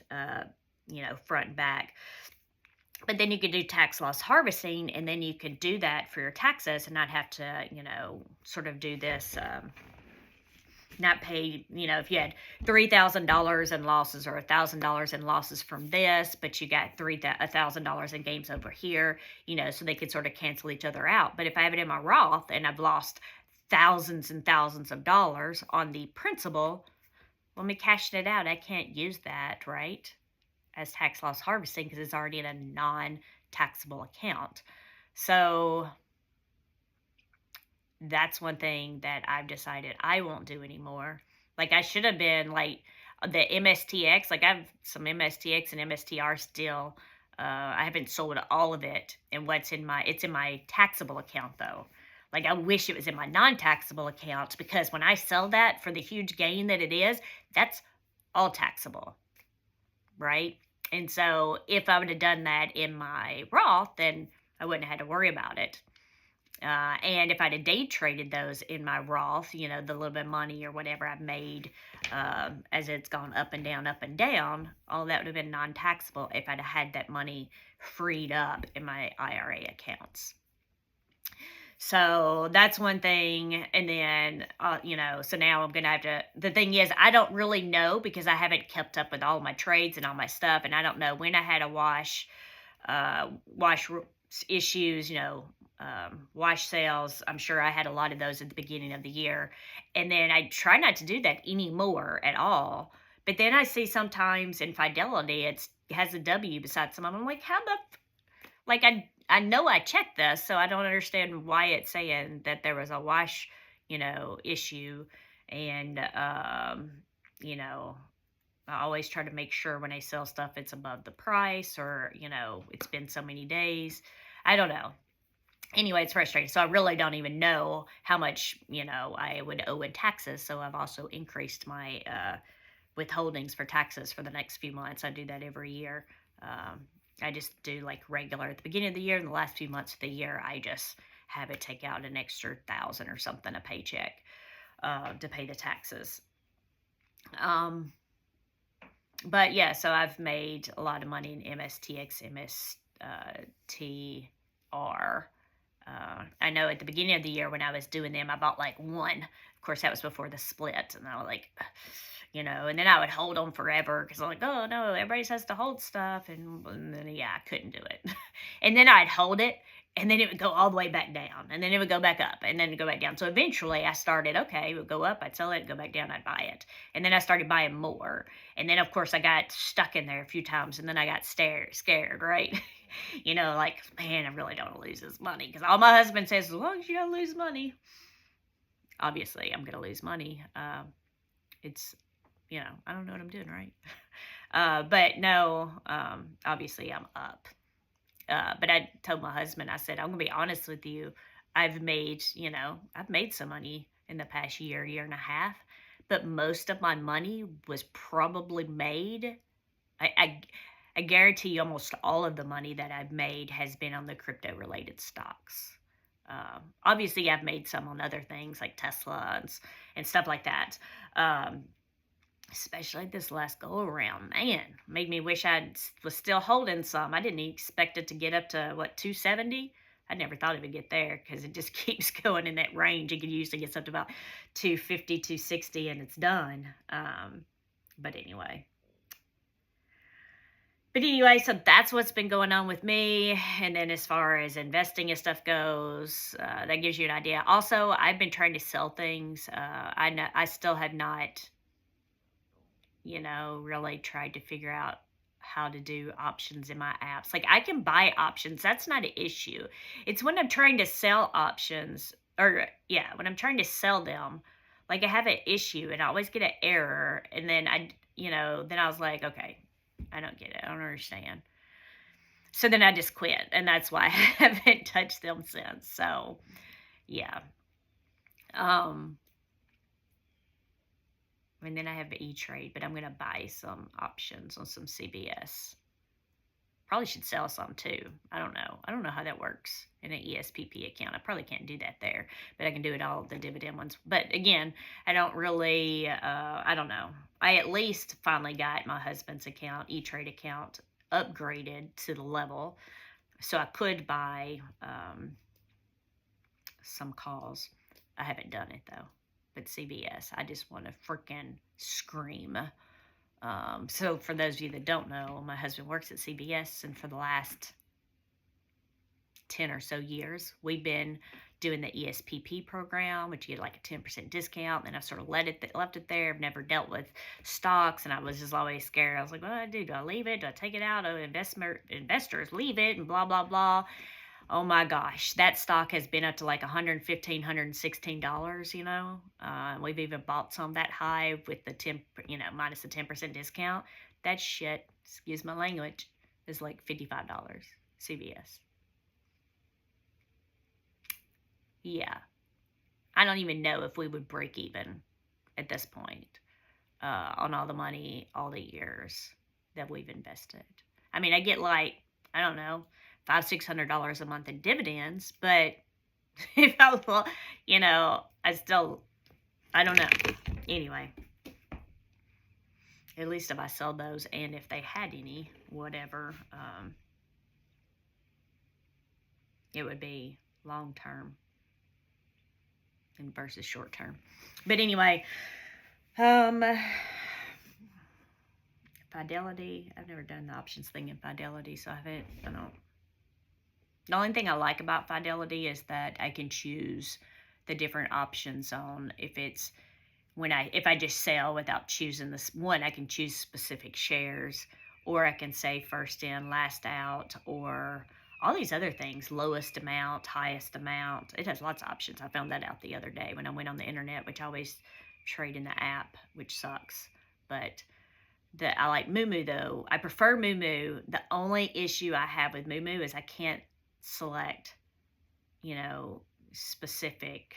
A: front and back. But then you could do tax loss harvesting, and then you could do that for your taxes and not have to, sort of do this, not pay, if you had $3,000 in losses or $1,000 in losses from this, but you got $1,000 in gains over here, so they could sort of cancel each other out. But if I have it in my Roth and I've lost thousands and thousands of dollars on the principal, when we cashed it out, I can't use that, right, as tax loss harvesting, because it's already in a non-taxable account. So that's one thing that I've decided I won't do anymore. Like, I should have been like the MSTX. Like, I have some MSTX and MSTR still. I haven't sold all of it, and it's in my taxable account, though. Like, I wish it was in my non-taxable account, because when I sell that for the huge gain that it is, that's all taxable, right? And so if I would have done that in my Roth, then I wouldn't have had to worry about it. And if I'd have day traded those in my Roth, the little bit of money or whatever I've made, as it's gone up and down, all that would have been non-taxable if I'd have had that money freed up in my IRA accounts. So that's one thing. And then, so now I'm going to have to, the thing is, I don't really know, because I haven't kept up with all my trades and all my stuff. And I don't know when I had a wash issues, wash sales. I'm sure I had a lot of those at the beginning of the year. And then I try not to do that anymore at all. But then I see sometimes in Fidelity, it has a W beside some of them. I'm like, I know I checked this, so I don't understand why it's saying that there was a wash, issue. And, I always try to make sure when I sell stuff, it's above the price, or, it's been so many days. I don't know. Anyway, it's frustrating. So I really don't even know how much, I would owe in taxes. So I've also increased my withholdings for taxes for the next few months. I do that every year. I just do like regular at the beginning of the year, and the last few months of the year, I just have it take out an extra $1,000 or something a paycheck to pay the taxes. But yeah, so I've made a lot of money in MSTX, MSTR. I know at the beginning of the year when I was doing them, I bought like one. Of course, that was before the split, and I was like, and then I would hold them forever, because I'm like, oh no, everybody has to hold stuff, and then I couldn't do it. And then I'd hold it, and then it would go all the way back down, and then it would go back up, and then it'd go back down. So eventually I started, okay, it would go up, I'd sell it, go back down, I'd buy it. And then I started buying more. And then, of course, I got stuck in there a few times, and then I got scared, right? Like, man, I really don't want to lose this money. Because all my husband says, as long as you don't lose money, obviously I'm going to lose money. It's, I don't know what I'm doing, right? But no, obviously I'm up. But I told my husband, I said, I'm going to be honest with you. I've made some money in the past year and a half, but most of my money was probably made. I guarantee you almost all of the money that I've made has been on the crypto related stocks. Obviously I've made some on other things like Tesla and stuff like that. Especially this last go around, man, made me wish I was still holding some. I didn't expect it to get up to 270. I never thought it would get there because it just keeps going in that range. It usually gets up to about 250, 260, and it's done. But anyway, so that's what's been going on with me. And then as far as investing and stuff goes, that gives you an idea. Also, I've been trying to sell things. I still have not really tried to figure out how to do options in my apps. Like, I can buy options. That's not an issue. It's when I'm trying to sell options, when I'm trying to sell them, like, I have an issue and I always get an error. And then then I was like, okay, I don't get it. I don't understand. So then I just quit. And that's why I haven't touched them since. So, yeah. And then I have E-Trade, but I'm going to buy some options on some CBS. Probably should sell some too. I don't know. I don't know how that works in an ESPP account. I probably can't do that there, but I can do it all the dividend ones. But again, I don't really, I don't know. I at least finally got my husband's account, E-Trade account, upgraded to the level so I could buy some calls. I haven't done it though. But CBS, I just want to freaking scream. So for those of you that don't know, my husband works at CBS, and for the last 10 or so years, we've been doing the ESPP program, which you get like a 10% discount. And I've sort of left it there. I've never dealt with stocks, and I was just always scared. I was like, what do I do? Do I leave it? Do I take it out? Oh, investors leave it, and blah, blah, blah. Oh my gosh, that stock has been up to like $115, $116, we've even bought some that high with the minus the 10% discount. That shit, excuse my language, is like $55, CVS. Yeah. I don't even know if we would break even at this point on all the money, all the years that we've invested. I mean, I get like, I don't know, $500-$600 a month in dividends, but if I I don't know. Anyway, at least if I sold those, and if they had any, whatever, it would be long term and versus short term. But anyway, Fidelity, I've never done the options thing in Fidelity, so I don't. The only thing I like about Fidelity is that I can choose the different options on if I just sell without choosing this one, I can choose specific shares, or I can say first in, last out, or all these other things, lowest amount, highest amount. It has lots of options. I found that out the other day when I went on the internet, which I always trade in the app, which sucks. But I like Moomoo though. I prefer Moomoo. The only issue I have with Moomoo is I can't select, specific,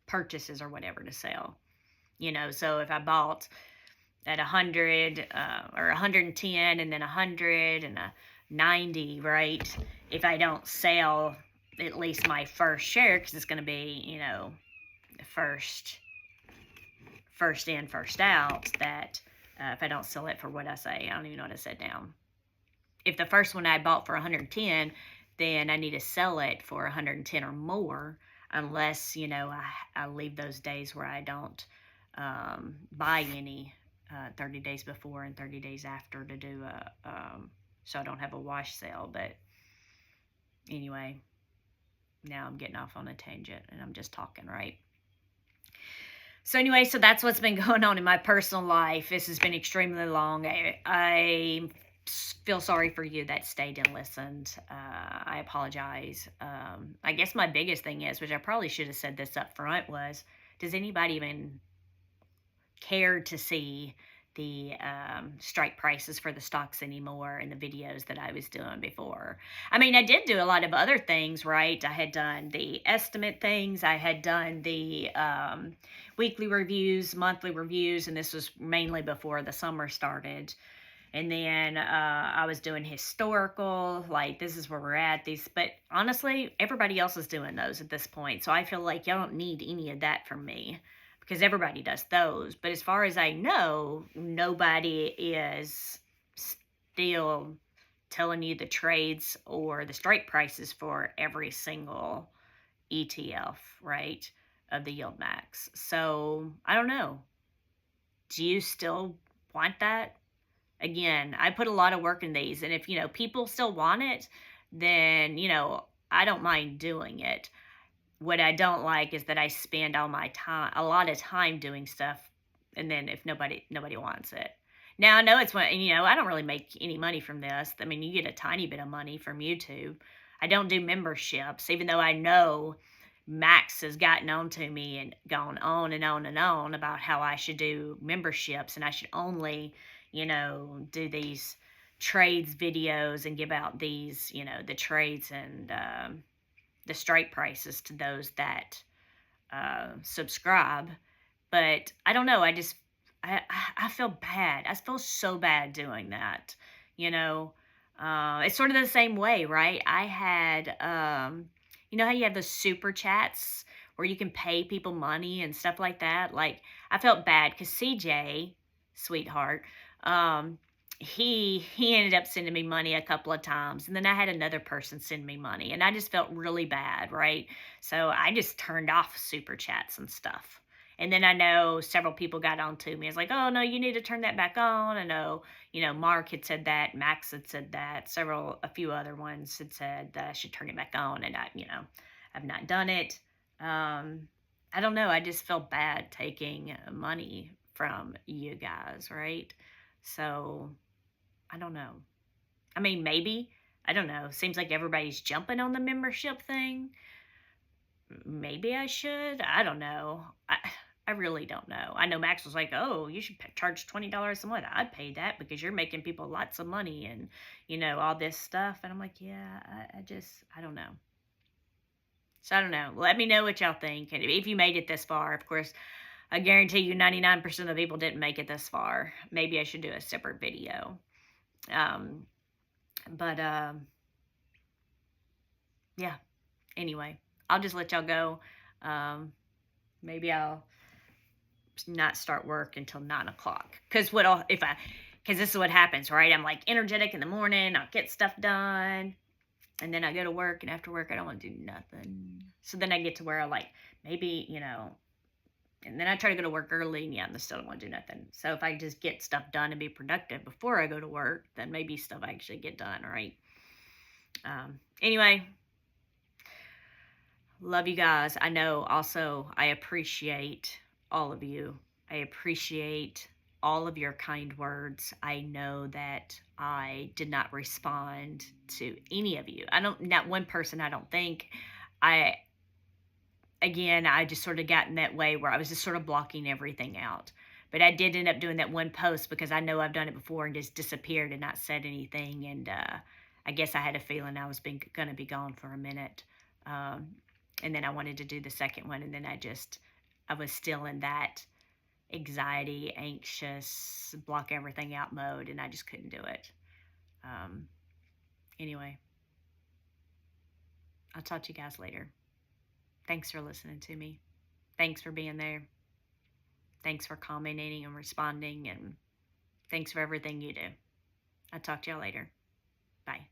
A: purchases or whatever to sell. So if I bought at 100 or 110 and then 100 and a 90, right? If I don't sell at least my first share, because it's going to be, first in, first out, that if I don't sell it for what I say, I don't even know what I said now. If the first one I bought for 110, then I need to sell it for 110 or more, unless, I leave those days where I don't buy any 30 days before and 30 days after to do so I don't have a wash sale. But anyway, now I'm getting off on a tangent and I'm just talking, right? So anyway, so that's what's been going on in my personal life. This has been extremely long. I feel sorry for you that stayed and listened. I apologize. I guess my biggest thing is, which I probably should have said this up front, was, does anybody even care to see the strike prices for the stocks anymore in the videos that I was doing before? I mean, I did do a lot of other things, right? I had done the estimate things. I had done the weekly reviews, monthly reviews, and this was mainly before the summer started. And then I was doing historical, like, this is where we're at. But honestly, everybody else is doing those at this point. So I feel like y'all don't need any of that from me, because everybody does those. But as far as I know, nobody is still telling you the trades or the strike prices for every single ETF, right, of the Yield Max. So I don't know. Do you still want that? Again, I put a lot of work in these, and if, people still want it, then, I don't mind doing it. What I don't like is that I spend a lot of time doing stuff, and then if nobody wants it. Now, I know it's one, I don't really make any money from this. I mean, you get a tiny bit of money from YouTube. I don't do memberships, even though I know Max has gotten on to me and gone on and on and on about how I should do memberships, and I should only, do these trades videos and give out these, the trades and the strike prices to those that subscribe. But I don't know. I feel bad. I feel so bad doing that. It's sort of the same way, right? I had, how you have the super chats where you can pay people money and stuff like that? Like, I felt bad because CJ, sweetheart, he ended up sending me money a couple of times, and then I had another person send me money, and I just felt really bad, right? So I just turned off super chats and stuff. And then I know several people got on to me. It's like, oh no, you need to turn that back on. I know, Mark had said that, Max had said that, a few other ones had said that I should turn it back on, and I've not done it. I don't know. I just feel bad taking money from you guys, right? So, I don't know. I mean, maybe. I don't know. Seems like everybody's jumping on the membership thing. Maybe I should. I don't know. I really don't know. I know Max was like, oh, you should charge $20 a month. I'd pay that because you're making people lots of money and, all this stuff. And I'm like, yeah, I don't know. So, I don't know. Let me know what y'all think. And if you made it this far, of course, I guarantee you 99% of the people didn't make it this far. Maybe I should do a separate video. Yeah. Anyway, I'll just let y'all go. Maybe I'll not start work until 9 o'clock. Because this is what happens, right? I'm like energetic in the morning. I'll get stuff done. And then I go to work, and after work, I don't want to do nothing. So then I get to where I maybe, and then I try to go to work early, and I still don't want to do nothing. So if I just get stuff done and be productive before I go to work, then maybe stuff I actually get done, right? Anyway, love you guys. I know also I appreciate all of you. I appreciate all of your kind words. I know that I did not respond to any of you. Not one person, I don't think. Again, I just sort of got in that way where I was just sort of blocking everything out. But I did end up doing that one post because I know I've done it before and just disappeared and not said anything. And I guess I had a feeling I was going to be gone for a minute. And then I wanted to do the second one. And then I was still in that anxiety, anxious, block everything out mode. And I just couldn't do it. Anyway, I'll talk to you guys later. Thanks for listening to me. Thanks for being there. Thanks for commenting and responding. And thanks for everything you do. I'll talk to y'all later. Bye.